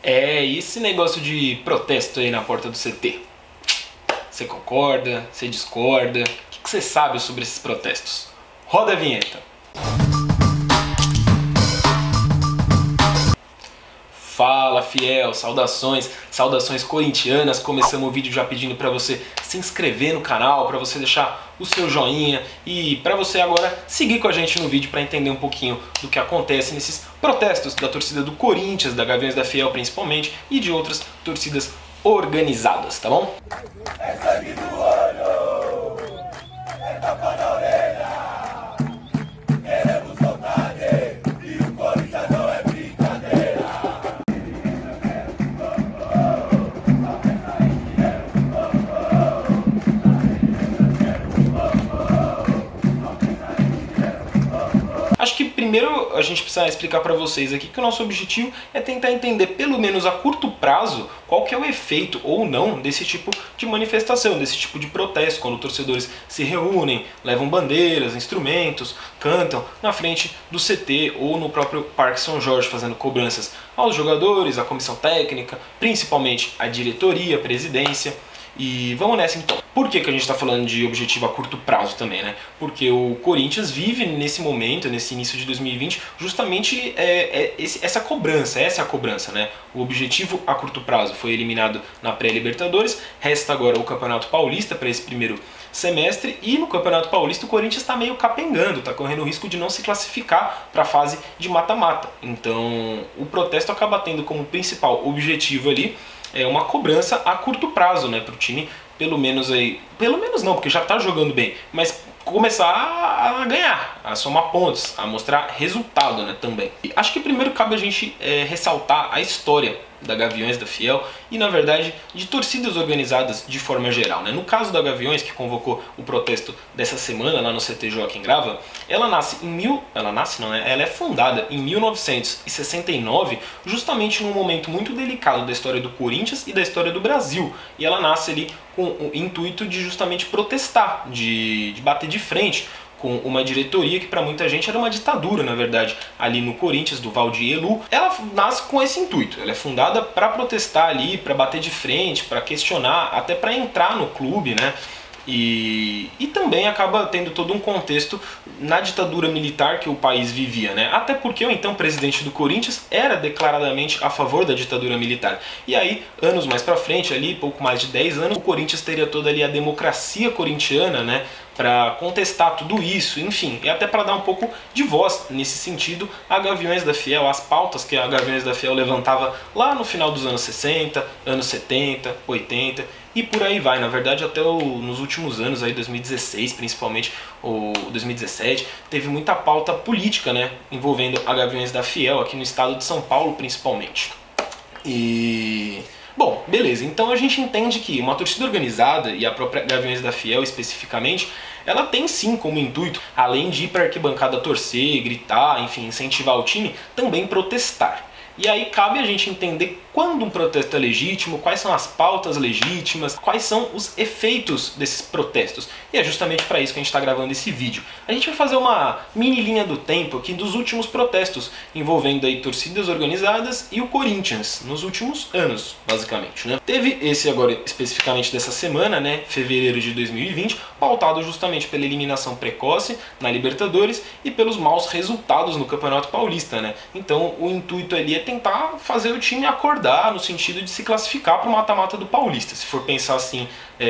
E esse negócio de protesto aí na porta do CT? Você concorda? Você discorda? O que você sabe sobre esses protestos? Roda a vinheta! Fala fiel, saudações corintianas. Começamos o vídeo já pedindo para você se inscrever no canal, para você deixar o seu joinha e para você agora seguir com a gente no vídeo para entender um pouquinho do que acontece nesses protestos da torcida do Corinthians, da Gaviões da Fiel principalmente e de outras torcidas organizadas, tá bom? É sangue do olho, é tapa na orelha, queremos vontade e o Corinthians não é brincadeira. Acho que primeiro a gente precisa explicar para vocês aqui que o nosso objetivo é tentar entender, pelo menos a curto prazo, qual que é o efeito ou não desse tipo de manifestação, desse tipo de protesto, quando torcedores se reúnem, levam bandeiras, instrumentos, cantam na frente do CT ou no próprio Parque São Jorge, fazendo cobranças aos jogadores, à comissão técnica, principalmente à diretoria, à presidência. E vamos nessa então. Por que a gente está falando de objetivo a curto prazo também, né? Porque o Corinthians vive nesse momento, nesse início de 2020, justamente essa é a cobrança, né? O objetivo a curto prazo foi eliminado na pré-Libertadores, resta agora o Campeonato Paulista para esse primeiro semestre, e no Campeonato Paulista o Corinthians está meio capengando, está correndo o risco de não se classificar para a fase de mata-mata. Então o protesto acaba tendo como principal objetivo ali uma cobrança a curto prazo, né, para o time, pelo menos não, porque já está jogando bem, mas começar a ganhar, a somar pontos, a mostrar resultado, né, também. E acho que primeiro cabe a gente ressaltar a história da Gaviões da Fiel e, na verdade, de torcidas organizadas de forma geral, né? No caso da Gaviões, que convocou o protesto dessa semana lá no CT Joaquim Grava, ela é fundada em 1969, justamente num momento muito delicado da história do Corinthians e da história do Brasil. E ela nasce ali com o intuito de justamente protestar, de bater de frente com uma diretoria que para muita gente era uma ditadura, na verdade, ali no Corinthians, do Valdir Elu. Ela nasce com esse intuito, ela é fundada para protestar ali, para bater de frente, para questionar, até para entrar no clube, né? E também acaba tendo todo um contexto na ditadura militar que o país vivia, né? Até porque o então presidente do Corinthians era declaradamente a favor da ditadura militar. E aí, anos mais pra frente, ali, pouco mais de 10 anos, o Corinthians teria toda ali a democracia corintiana, né? Para contestar tudo isso, enfim, e até para dar um pouco de voz nesse sentido a Gaviões da Fiel, as pautas que a Gaviões da Fiel levantava lá no final dos anos 60, anos 70, 80 e por aí vai. Na verdade, até nos últimos anos, aí 2016 principalmente, ou 2017, teve muita pauta política, né, envolvendo a Gaviões da Fiel aqui no estado de São Paulo principalmente. Bom, beleza, então a gente entende que uma torcida organizada, e a própria Gaviões da Fiel especificamente, ela tem sim como intuito, além de ir para a arquibancada torcer, gritar, enfim, incentivar o time, também protestar. E aí cabe a gente entender quando um protesto é legítimo, quais são as pautas legítimas, quais são os efeitos desses protestos. E é justamente para isso que a gente está gravando esse vídeo. A gente vai fazer uma mini linha do tempo aqui dos últimos protestos, envolvendo aí torcidas organizadas e o Corinthians, nos últimos anos, basicamente, né? Teve esse agora especificamente dessa semana, né, fevereiro de 2020, pautado justamente pela eliminação precoce na Libertadores e pelos maus resultados no Campeonato Paulista, né? Então o intuito ali é tentar fazer o time acordar no sentido de se classificar para o mata-mata do Paulista, se for pensar assim,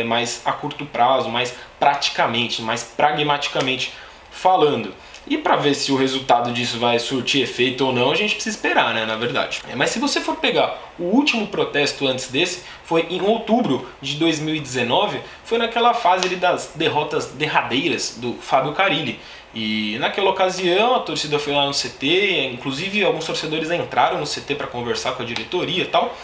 mais a curto prazo, mais praticamente, mais pragmaticamente falando. E para ver se o resultado disso vai surtir efeito ou não, a gente precisa esperar, né, na verdade. Mas se você for pegar o último protesto antes desse, foi em outubro de 2019, foi naquela fase ali das derrotas derradeiras do Fábio Carille. E naquela ocasião a torcida foi lá no CT, inclusive alguns torcedores entraram no CT para conversar com a diretoria e tal,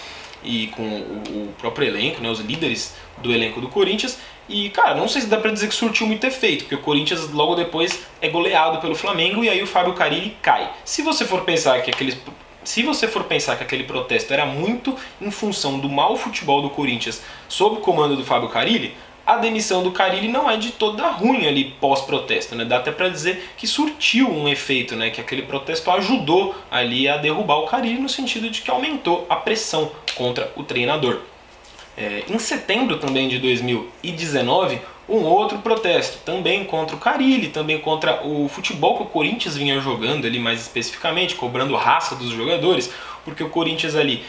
e com o próprio elenco, né, os líderes do elenco do Corinthians. E, cara, não sei se dá pra dizer que surtiu muito efeito, porque o Corinthians logo depois é goleado pelo Flamengo e aí o Fábio Carille cai. Se você for pensar que aquele protesto era muito em função do mau futebol do Corinthians sob o comando do Fábio Carille, a demissão do Carille não é de toda ruim ali pós-protesto, né? Dá até para dizer que surtiu um efeito, né? Que aquele protesto ajudou ali a derrubar o Carille no sentido de que aumentou a pressão contra o treinador. Em setembro também de 2019, um outro protesto, também contra o Carille, também contra o futebol que o Corinthians vinha jogando ali mais especificamente, cobrando raça dos jogadores, porque o Corinthians ali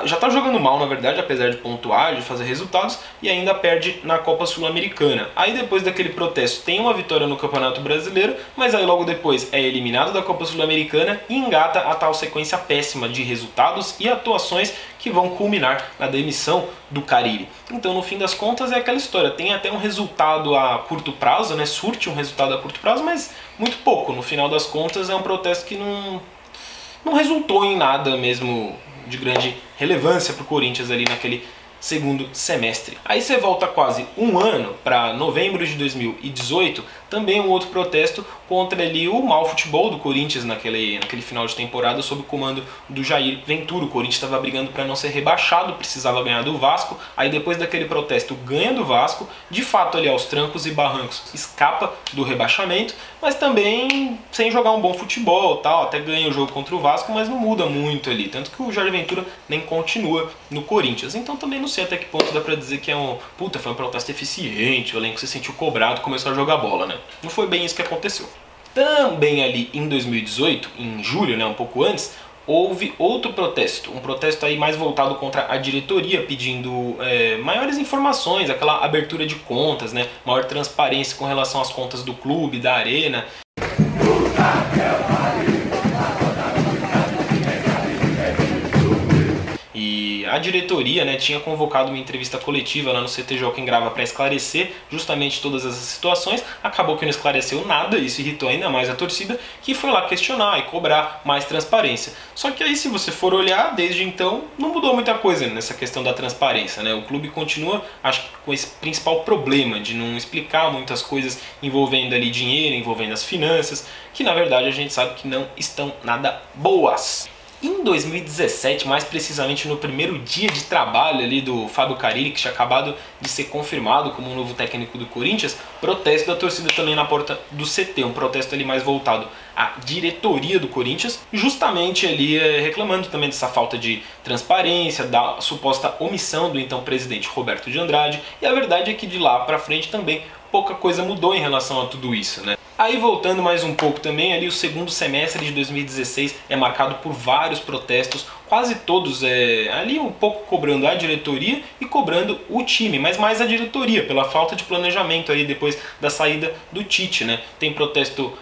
já está jogando mal na verdade, apesar de pontuar, de fazer resultados, e ainda perde na Copa Sul-Americana. Aí depois daquele protesto tem uma vitória no Campeonato Brasileiro, mas aí logo depois é eliminado da Copa Sul-Americana e engata a tal sequência péssima de resultados e atuações que vão culminar na demissão do Carille. Então no fim das contas é aquela história, tem até um resultado a curto prazo, né? Surte um resultado a curto prazo, mas muito pouco. No final das contas é um protesto que não resultou em nada mesmo de grande relevância para o Corinthians ali naquele segundo semestre. Aí você volta quase um ano para novembro de 2018, também um outro protesto contra ali o mau futebol do Corinthians naquele final de temporada sob o comando do Jair Ventura. O Corinthians estava brigando para não ser rebaixado, precisava ganhar do Vasco, aí depois daquele protesto ganha do Vasco, de fato ali aos trancos e barrancos escapa do rebaixamento, mas também sem jogar um bom futebol, tal, até ganha o jogo contra o Vasco, mas não muda muito ali, tanto que o Jair Ventura nem continua no Corinthians. Então também não sei até que ponto dá pra dizer que foi um protesto eficiente, o elenco se sentiu cobrado, começou a jogar bola, né? Não foi bem isso que aconteceu. Também ali em 2018, em julho, né, um pouco antes, houve outro protesto, um protesto aí mais voltado contra a diretoria, pedindo maiores informações, aquela abertura de contas, né, maior transparência com relação às contas do clube, da arena. E a diretoria, né, tinha convocado uma entrevista coletiva lá no CT Joaquim Grava para esclarecer justamente todas essas situações. Acabou que não esclareceu nada, isso irritou ainda mais a torcida, que foi lá questionar e cobrar mais transparência. Só que aí, se você for olhar, desde então não mudou muita coisa nessa questão da transparência, né? O clube continua, acho que com esse principal problema de não explicar muitas coisas envolvendo ali dinheiro, envolvendo as finanças, que na verdade a gente sabe que não estão nada boas. Em 2017, mais precisamente no primeiro dia de trabalho ali do Fábio Carille, que tinha acabado de ser confirmado como o novo técnico do Corinthians, protesto da torcida também na porta do CT, um protesto ali mais voltado à diretoria do Corinthians, justamente ali reclamando também dessa falta de transparência, da suposta omissão do então presidente Roberto de Andrade, e a verdade é que de lá pra frente também pouca coisa mudou em relação a tudo isso, né? Aí voltando mais um pouco também, ali o segundo semestre de 2016 é marcado por vários protestos, quase todos ali um pouco cobrando a diretoria e cobrando o time, mas mais a diretoria, pela falta de planejamento aí depois da saída do Tite, né? Tem protesto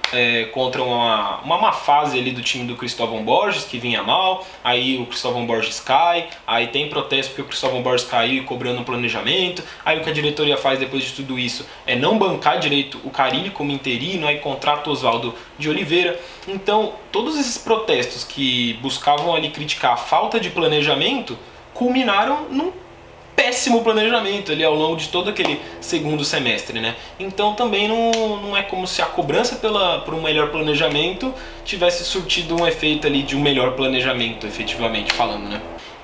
contra uma má fase ali do time do Cristóvão Borges, que vinha mal, aí o Cristóvão Borges cai, aí tem protesto porque o Cristóvão Borges caiu e cobrando um planejamento, aí o que a diretoria faz depois de tudo isso é não bancar direito o Carille como interino, aí contrata o Oswaldo de Oliveira. Então todos esses protestos que buscavam ali criticar a falta de planejamento culminaram num péssimo planejamento ali ao longo de todo aquele segundo semestre, né? Então também não é como se a cobrança por um melhor planejamento tivesse surtido um efeito ali de um melhor planejamento, efetivamente falando, né?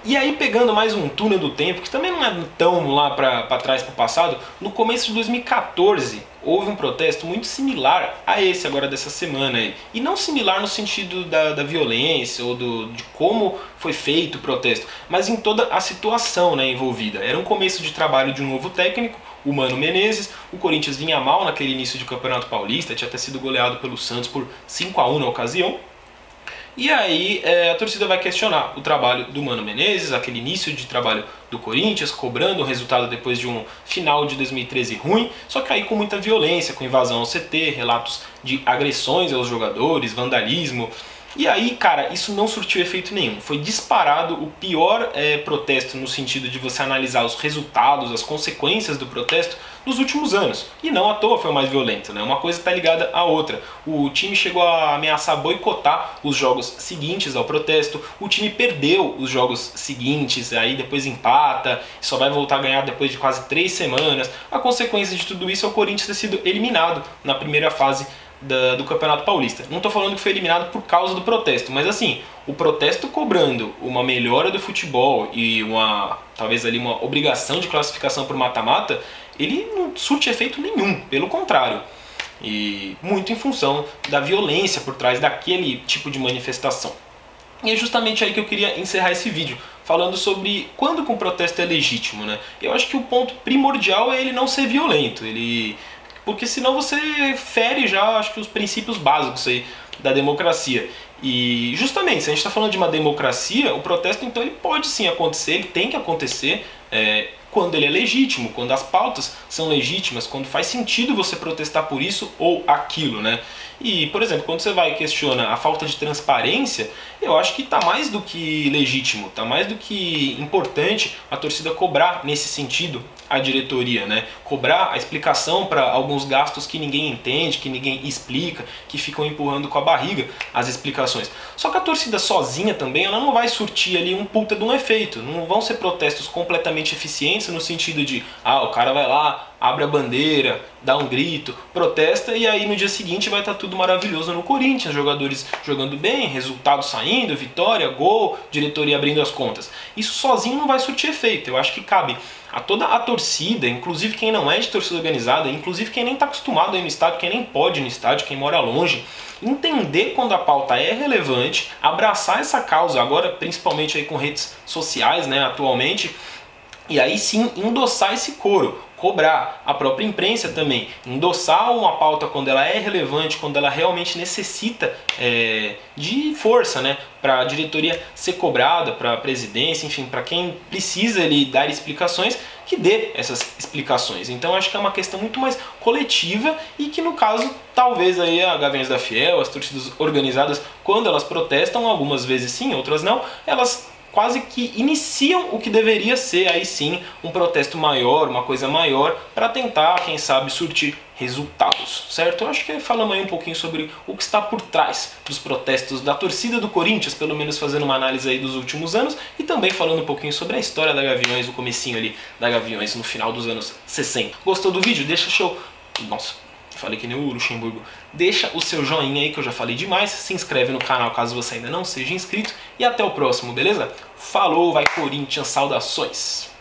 E aí, pegando mais um túnel do tempo, que também não é tão lá para trás, para o passado, no começo de 2014 houve um protesto muito similar a esse agora dessa semana aí. E não similar no sentido da violência ou de como foi feito o protesto, mas em toda a situação, né, envolvida. Era um começo de trabalho de um novo técnico, o Mano Menezes. O Corinthians vinha mal naquele início de Campeonato Paulista, tinha até sido goleado pelo Santos por 5-1 na ocasião. E aí a torcida vai questionar o trabalho do Mano Menezes, aquele início de trabalho do Corinthians, cobrando o resultado depois de um final de 2013 ruim, só que aí com muita violência, com invasão ao CT, relatos de agressões aos jogadores, vandalismo. E aí, cara, isso não surtiu efeito nenhum. Foi disparado o pior protesto no sentido de você analisar os resultados, as consequências do protesto nos últimos anos. E não à toa foi o mais violento, né? Uma coisa está ligada à outra. O time chegou a ameaçar boicotar os jogos seguintes ao protesto. O time perdeu os jogos seguintes, aí depois empata, só vai voltar a ganhar depois de quase 3 semanas. A consequência de tudo isso é o Corinthians ter sido eliminado na primeira fase do Campeonato Paulista. Não estou falando que foi eliminado por causa do protesto, mas assim, o protesto cobrando uma melhora do futebol e talvez ali uma obrigação de classificação por mata-mata ele não surte efeito nenhum, pelo contrário. E muito em função da violência por trás daquele tipo de manifestação. E é justamente aí que eu queria encerrar esse vídeo, falando sobre quando que um protesto é legítimo, né? Eu acho que o ponto primordial é ele não ser violento, porque senão você fere já, acho que os princípios básicos aí da democracia. E justamente, se a gente está falando de uma democracia, o protesto então ele pode sim acontecer, ele tem que acontecer quando ele é legítimo, quando as pautas são legítimas, quando faz sentido você protestar por isso ou aquilo, né? E, por exemplo, quando você vai e questiona a falta de transparência, eu acho que está mais do que legítimo, está mais do que importante a torcida cobrar nesse sentido a diretoria, né? Cobrar a explicação para alguns gastos que ninguém entende, que ninguém explica, que ficam empurrando com a barriga as explicações. Só que a torcida sozinha também, ela não vai surtir ali um puta de um efeito. Não vão ser protestos completamente eficientes no sentido de, o cara vai lá, abre a bandeira, dá um grito, protesta e aí no dia seguinte vai estar tudo maravilhoso no Corinthians, jogadores jogando bem, resultado saindo, vitória, gol, diretoria abrindo as contas. Isso sozinho não vai surtir efeito. Eu acho que cabe a toda a torcida, inclusive quem não é de torcida organizada, inclusive quem nem está acostumado a ir no estádio, quem nem pode ir no estádio, quem mora longe, entender quando a pauta é relevante, abraçar essa causa, agora principalmente aí com redes sociais, né, atualmente, e aí sim endossar esse coro, cobrar a própria imprensa também, endossar uma pauta quando ela é relevante, quando ela realmente necessita de força, né, para a diretoria ser cobrada, para a presidência, enfim, para quem precisa ali dar explicações, que dê essas explicações. Então acho que é uma questão muito mais coletiva e que no caso, talvez aí a Gaviões da Fiel, as torcidas organizadas, quando elas protestam, algumas vezes sim, outras não, elas quase que iniciam o que deveria ser aí sim um protesto maior, uma coisa maior, para tentar, quem sabe, surtir resultados, certo? Eu acho que falamos aí um pouquinho sobre o que está por trás dos protestos da torcida do Corinthians, pelo menos fazendo uma análise aí dos últimos anos, e também falando um pouquinho sobre a história da Gaviões, o comecinho ali da Gaviões no final dos anos 60. Gostou do vídeo? Deixa show... Nossa, falei que nem o Luxemburgo. Deixa o seu joinha aí que eu já falei demais, se inscreve no canal caso você ainda não seja inscrito e até o próximo, beleza? Falou, vai Corinthians, saudações!